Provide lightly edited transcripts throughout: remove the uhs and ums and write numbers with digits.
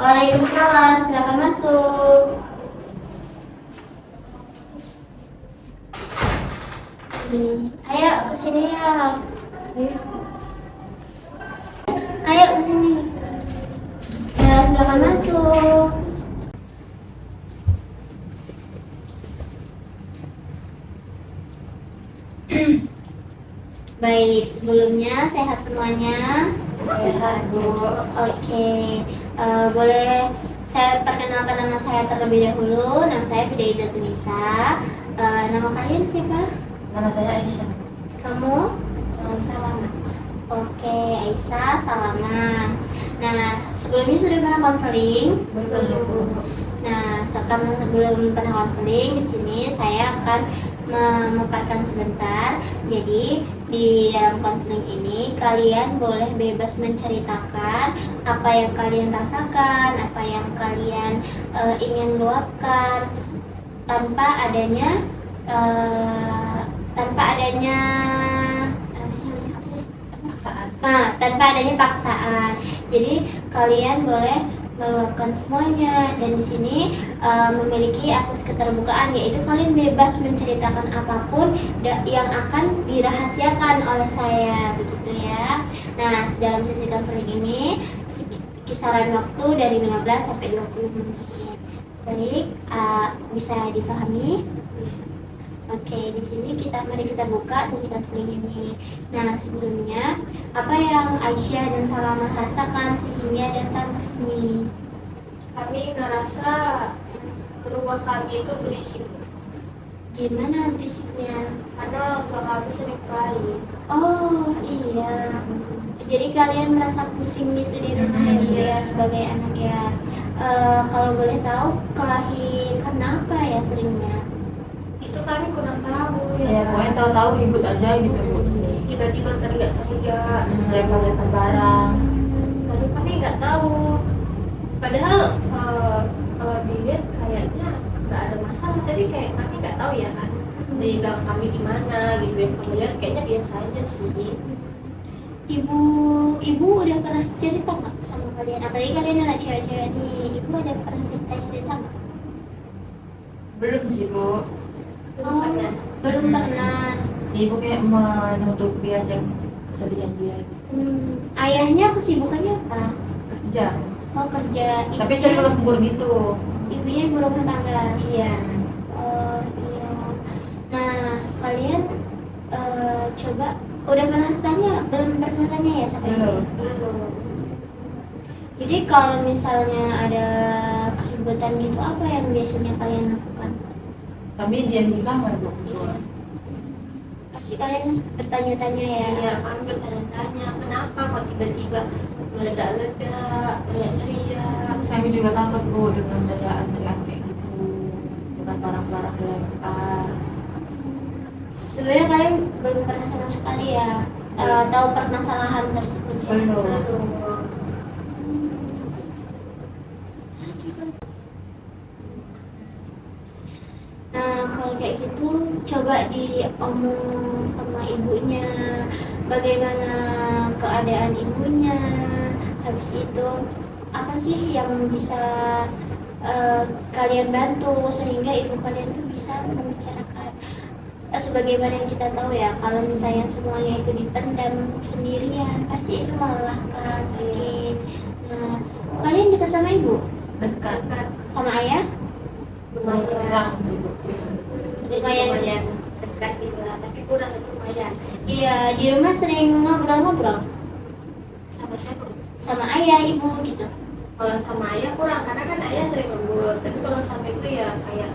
Waalaikumsalam, silakan masuk. Ayo ke sini ya. Ayo ke sini. Ya, silakan masuk. Baik, sebelumnya sehat semuanya? Sehat, Bu. Oke, boleh saya perkenalkan nama saya terlebih dahulu. Nama saya Fida Tunisa. Nama kalian siapa? Nama saya Aisyah. Kamu? Salama. Oke, Aisyah, Salama. Nah, sebelumnya sudah pernah konseling? Belum. Nah, karena sebelum pernah konseling, di sini saya akan memaparkan sebentar. Jadi, di dalam konseling ini kalian boleh bebas menceritakan apa yang kalian rasakan, apa yang kalian ingin luapkan tanpa adanya Paksaan. tanpa adanya paksaan. Jadi kalian boleh meluapkan semuanya, dan di sini memiliki asas keterbukaan, yaitu kalian bebas menceritakan apapun yang akan dirahasiakan oleh saya, begitu ya. Nah, dalam sesi konseling ini kisaran waktu dari 15 sampai 20 menit. Baik, bisa dipahami? Bisa. Oke, di sini mari kita buka sesi konseling ini. Nah, sebelumnya apa yang Aisyah dan Salamah rasakan sehingga datang ke sini? Kami ngerasa rumah kami itu berisik Gimana berisiknya? karena rumah kami sering kelahi. Oh iya, jadi kalian merasa pusing gitu di rumah ya Bu ya, sebagai anak ya. Kalau boleh tahu kelahi kenapa ya seringnya? Itu kami kurang tahu Ya, pokoknya tahu-tahu ribut aja gitu Bu sini. Tiba-tiba teriak-teriak, Lempar-lempar barang. lalu kami nggak tahu. Padahal kalau dilihat kayaknya nggak ada masalah, tapi kayak kami nggak tahu ya kan di belakang kami gimana gitu. Yang kami lihat kayaknya biasa aja sih. Ibu udah pernah cerita nggak sama kalian? Apalagi kalian anak cewek-cewek nih, ibu ada pernah cerita nggak? Belum sih Bu. Oh, belum pernah. Ibu kayak menutupi aja kesedihan dia. Ayahnya kesibukannya apa? Kerja. Oh, kerja. Tapi sering lembur gitu. Ibunya ibu rumah tangga. Iya. Oh iya. Nah, kalian coba udah pernah tanya? Belum pernah tanya ya sampai Belum. ini? Jadi kalau misalnya ada keributan gitu, apa yang biasanya kalian lakukan? Kami diam di kamar Bu. Pasti kalian bertanya-tanya ya. Iya, kami bertanya-tanya kenapa kok tiba-tiba meledak-ledak, teriak-teriak. Kami juga takut Bu dengan teriakan-teriakan kayak gitu, dengan barang-barang dilempar. Sebenarnya kalian belum pernah sama sekali ya tahu permasalahan tersebut ya? Belum. Nah, kalau kayak gitu coba diomong sama ibunya, bagaimana keadaan ibunya. Habis itu apa sih yang bisa kalian bantu sehingga ibu kalian tuh bisa membicarakan. Sebagaimana yang kita tahu ya, kalau misalnya semuanya itu dipendam sendirian pasti itu melelahkan, sakit. Nah, kalian dekat sama ibu? Dekat. Sama ayah? Kurang sih Bu. Lumayan. Dekat gitu lah, tapi kurang lumayan. Iya, di rumah sering ngobrol-ngobrol Sama siapa? sama ayah, ibu gitu. Kalau sama ayah kurang, karena kan ayah sering lembur. Tapi kalau sama ibu ya kayak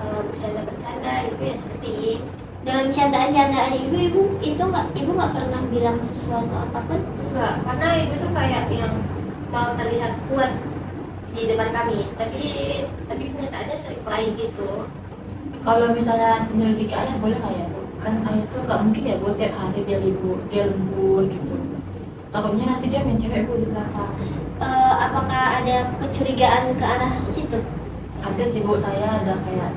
bercanda-bercanda itu ya sering. Dalam candaan-candaan ibu itu ibu nggak pernah bilang sesuatu apapun. Enggak, karena ibu tuh kayak yang mau terlihat kuat di depan kami, tapi kenyataannya sering kelahi gitu. Kalau misalnya menyelidiki ayah boleh nggak ya Bu? Kan ayah tuh nggak mungkin ya Bu tiap hari dia lembur gitu. Takutnya nanti dia main cewek Bu di belakang. Apakah ada kecurigaan ke arah situ? Ada sih Bu, saya ada kayak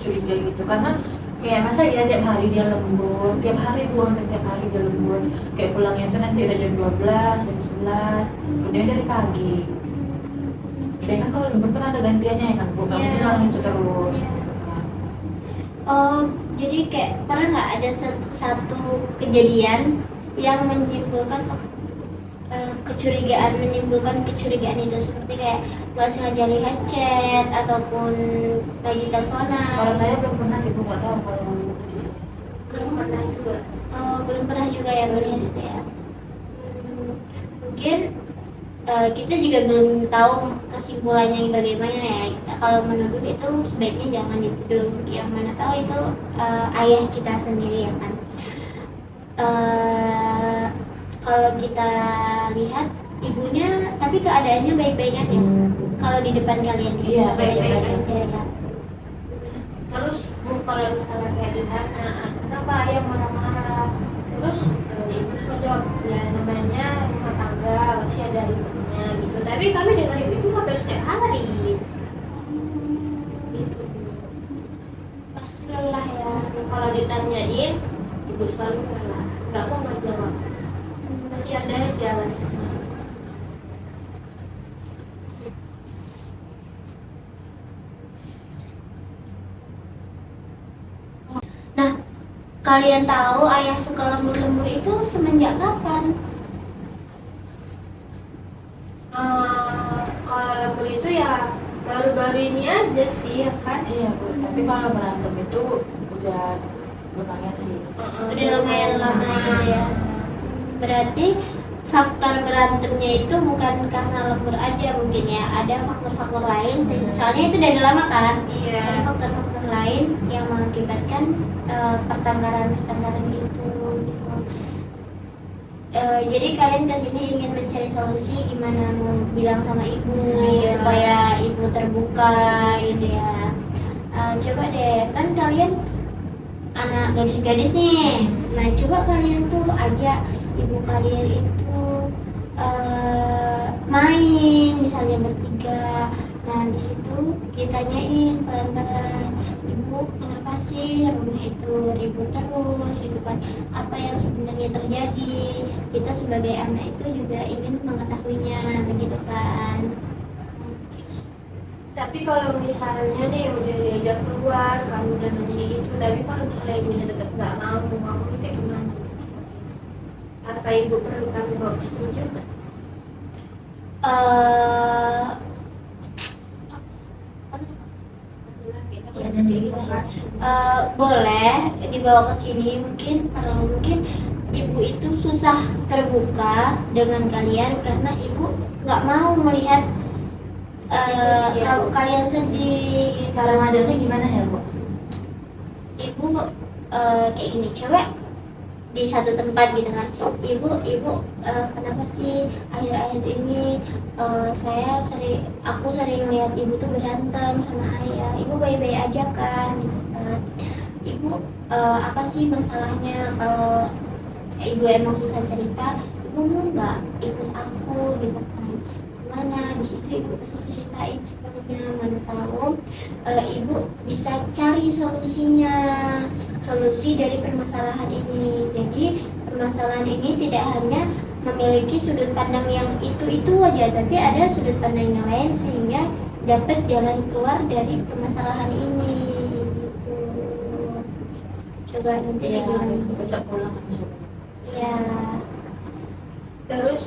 curiga gitu karena kayak masa ya tiap hari dia lembur, tiap hari dia lembur, kayak pulangnya itu nanti udah jam 12, jam 11, kemudian dari pagi. Saya kan kalau lembur kan ada gantiannya ya kan bu, kamu Iya. tuh itu terus. Iya. Oh, jadi kayak pernah nggak ada satu kejadian yang menimbulkan kecurigaan itu, seperti kayak nggak sengaja lihat chat ataupun lagi teleponan? Kalau saya belum pernah sih bu, nggak tahu kalau di sini. Belum pernah juga. Oh, belum pernah juga ya melihat itu ya. Mungkin kita juga belum tahu kesimpulannya bagaimana ya. Kalau menuduh itu sebaiknya jangan dituduh, yang mana tahu itu ayah kita sendiri ya kan. Kalau kita lihat ibunya, tapi keadaannya baik-baik aja. Kalau di depan kalian gitu, Iya, baik-baik baik-baik aja ya. Terus bu, kalau misalnya kayak ditanya kenapa ayah marah-marah, terus ibu cuma jawab ya namanya rumah tangga masih ada ributnya gitu. Tapi kami dengar itu hampir setiap hari gitu. Pasti lelah ya. Kalau ditanyain ibu selalu kalah, nggak mau menjawab, masih ada aja alasannya. Kalian tahu ayah suka lembur-lembur itu semenjak kapan? Kalau lembur itu ya baru-baru ini aja sih ya kan. Iya bu, tapi kalau berantem itu udah lumayan sih. Udah lumayan lama gitu ya. Berarti faktor berantemnya itu bukan karena lembur aja mungkin ya, ada faktor-faktor lain. Soalnya itu dari lama kan. Ada Iya. faktor-faktor lain yang mengakibatkan pertengkaran itu gitu. Jadi kalian kesini ingin mencari solusi gimana mau bilang sama ibu Iya. supaya ibu terbuka gitu ya. Coba deh, kan kalian anak gadis-gadis nih. Nah coba kalian tuh ajak ibu kalian itu main, misalnya bertiga. Nah di situ ditanyain pelan-pelan, ibu kenapa sih rumah itu ribut terus gitu kan, apa yang sebenarnya terjadi. Kita sebagai anak itu juga ingin mengetahuinya begitu kan. Tapi kalau misalnya nih udah diajak keluar, kamu udah nanya gitu, tapi kalau misalnya ibunya tetap nggak mau itu gimana? Apa ibu perlu kami bawa ke sini juga? Ya, boleh dibawa ke sini, mungkin ibu itu susah terbuka dengan kalian karena ibu nggak mau melihat Sedih ya, Bu. kalian sedih. Cara ngajarnya gimana ya bu? Ibu kayak gini, coba di satu tempat gitu kan, ibu kenapa sih akhir-akhir ini aku sering lihat ibu tuh berantem sama ayah, ibu baik-baik aja kan gitu kan. Ibu apa sih masalahnya? Kalau ibu emang susah cerita, ibu mau nggak ikut aku gitu kan, kemana? Di situ ibu bisa ceritain semuanya, mana tahu ibu bisa cari solusi dari permasalahan ini. Jadi permasalahan ini tidak hanya memiliki sudut pandang yang itu aja, tapi ada sudut pandang yang lain sehingga dapat jalan keluar dari permasalahan ini gitu. Coba nanti Iya, dibilang. besok pulang kan coba. Iya. Terus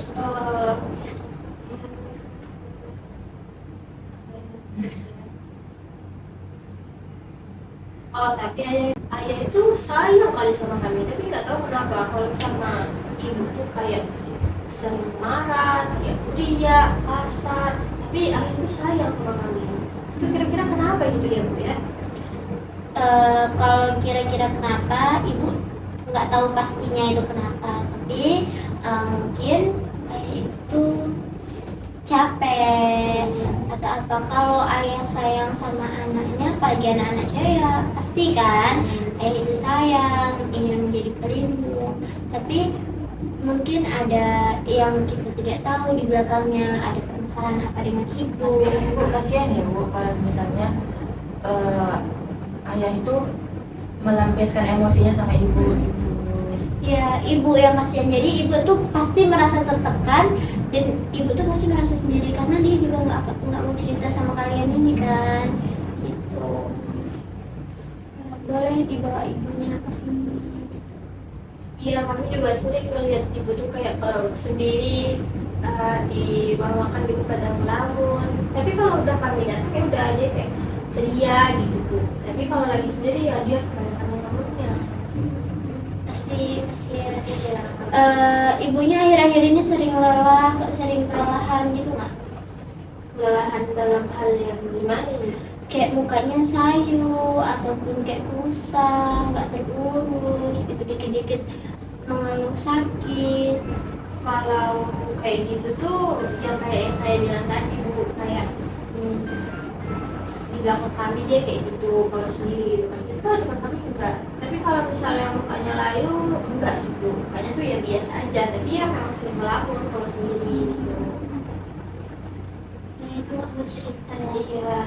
tapi ayah itu sayang kali sama kami, tapi nggak tahu kenapa kalau sama ibu tuh kayak sering marah, teriak-teriak, kasar. Tapi ayah itu sayang sama kami. Itu kira-kira kenapa gitu ya bu ya? Kalau kira-kira kenapa, ibu nggak tahu pastinya itu kenapa, tapi mungkin itu capek atau apa. Kalau ayah sayang sama anaknya, apalagi anak-anak saya ya pasti kan ayah itu sayang, ingin menjadi pelindung. Tapi mungkin ada yang kita tidak tahu di belakangnya, ada permasalahan apa dengan ibu. Tapi bu kasihan ya bu kalau misalnya ayah itu melampiaskan emosinya sama ibu gitu. ya ibu yang kasihan. Jadi ibu tuh pasti merasa tertekan dan ibu tuh pasti merasa sendiri karena dia juga nggak mau cerita sama kalian ini kan gitu. Boleh dibawa ibunya ke sini. Iya, kami juga sering ngeliat ibu tuh kayak kalau sendiri dibawakan gitu kadang ngelamun. Tapi kalau udah kami datang ya udah aja kayak ceria gitu Bu. Tapi kalau lagi sendiri ya dia kebanyakan ngelamunnya. Pasti kasihan. Iya. Ibunya akhir-akhir ini sering kelelahan gitu nggak? Kelelahan dalam hal yang gimana nih? Kayak mukanya sayu ataupun kayak kusam, nggak terurus gitu, dikit-dikit mengeluh sakit. Kalau kayak gitu tuh yang kayak yang saya bilang tadi Bu, kayak di belakang kami dia kayak gitu kalau sendiri gitu kan. Tapi kalau depan kami enggak. Tapi kalau misalnya mukanya layu enggak sih Bu, mukanya tuh ya biasa aja. Tapi ya memang sering melamun kalau sendiri gitu. Nah itu nggak mau cerita ya. Iya,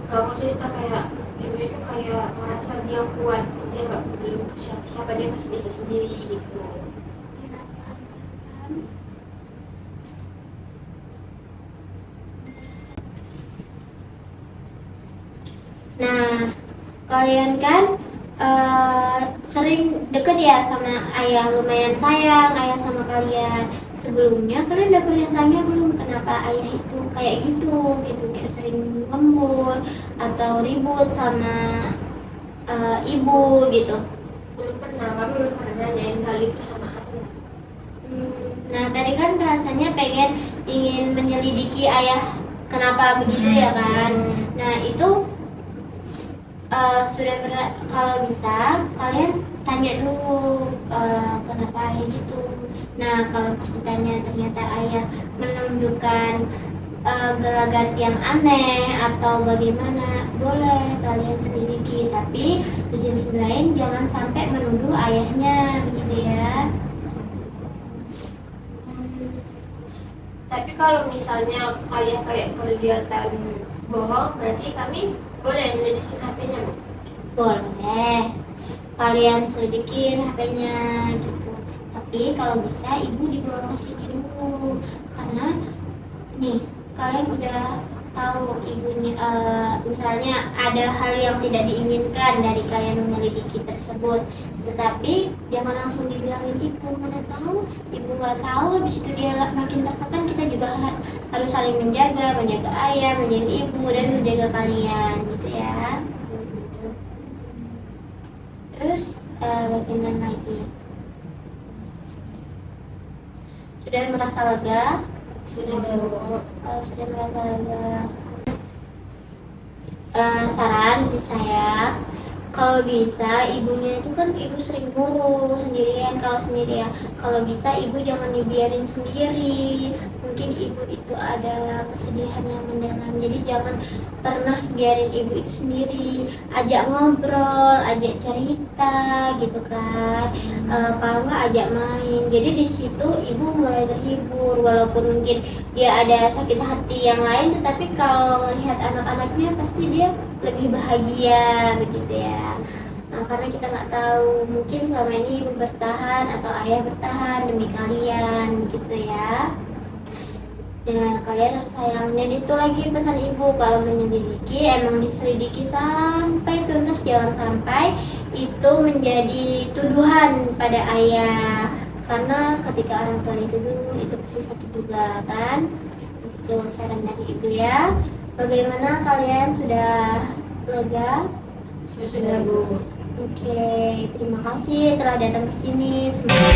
nggak mau cerita kayak ibu itu kayak merasa dia kuat, dia nggak perlu siapa-siapa, dia masih bisa sendiri gitu. Ya, paham. Nah, kalian kan sering deket ya sama ayah, lumayan sayang ayah sama kalian. Sebelumnya kalian udah pernah tanya belum kenapa ayah itu kayak gitu, kayak sering lembur atau ribut sama ibu gitu. Belum pernah, kami belum pernah nanyain hal itu sama aku. Nah, tadi kan rasanya ingin menyelidiki ayah kenapa begitu ya kan. Nah, itu sudah pernah, kalau bisa kalian tanya dulu kenapa ayah gitu. Nah, kalau pas ditanya ternyata ayah menunjukkan gelagat yang aneh atau bagaimana, boleh kalian selidiki, tapi di sisi lain jangan sampai menuduh ayahnya begitu ya. Tapi kalau misalnya ayah kayak kelihatan bohong, berarti kami boleh nyelidikin HP-nya Bu. Boleh kalian selidikin HP-nya gitu, tapi kalau bisa ibu dibawa ke sini dulu karena nih kalian udah tahu ibunya misalnya ada hal yang tidak diinginkan dari kalian menyelidiki tersebut, tetapi jangan langsung dibilangin ibu, mana tahu ibu nggak tahu, habis itu dia makin tertekan. Kita juga harus saling menjaga ayah, menjaga ibu, dan menjaga kalian gitu ya. Terus bagaimana lagi? Sudah merasa lega? Sudah Sudah merasa lega. Saran dari saya, kalau bisa ibunya itu kan ibu sering ngurus sendirian. Kalau bisa ibu jangan dibiarin sendiri. Mungkin ibu itu ada kesedihan yang mendalam, jadi jangan pernah biarin ibu itu sendiri. Ajak ngobrol, ajak cerita gitu kan. Kalau nggak ajak main. Jadi di situ ibu mulai terhibur, walaupun mungkin dia ada sakit hati yang lain, tetapi kalau melihat anak-anaknya pasti dia lebih bahagia begitu ya. Nah, karena kita nggak tahu, mungkin selama ini ibu bertahan atau ayah bertahan demi kalian gitu ya. Nah, kalian harus sayang. Dan itu lagi pesan ibu, kalau menyelidiki emang diselidiki sampai tuntas, jangan sampai itu menjadi tuduhan pada ayah, karena ketika orang tua dituduh itu pasti sakit juga kan. Itu saran dari ibu ya. Bagaimana, kalian sudah lega? sudah Bu. Oke, terima kasih telah datang ke sini. Semoga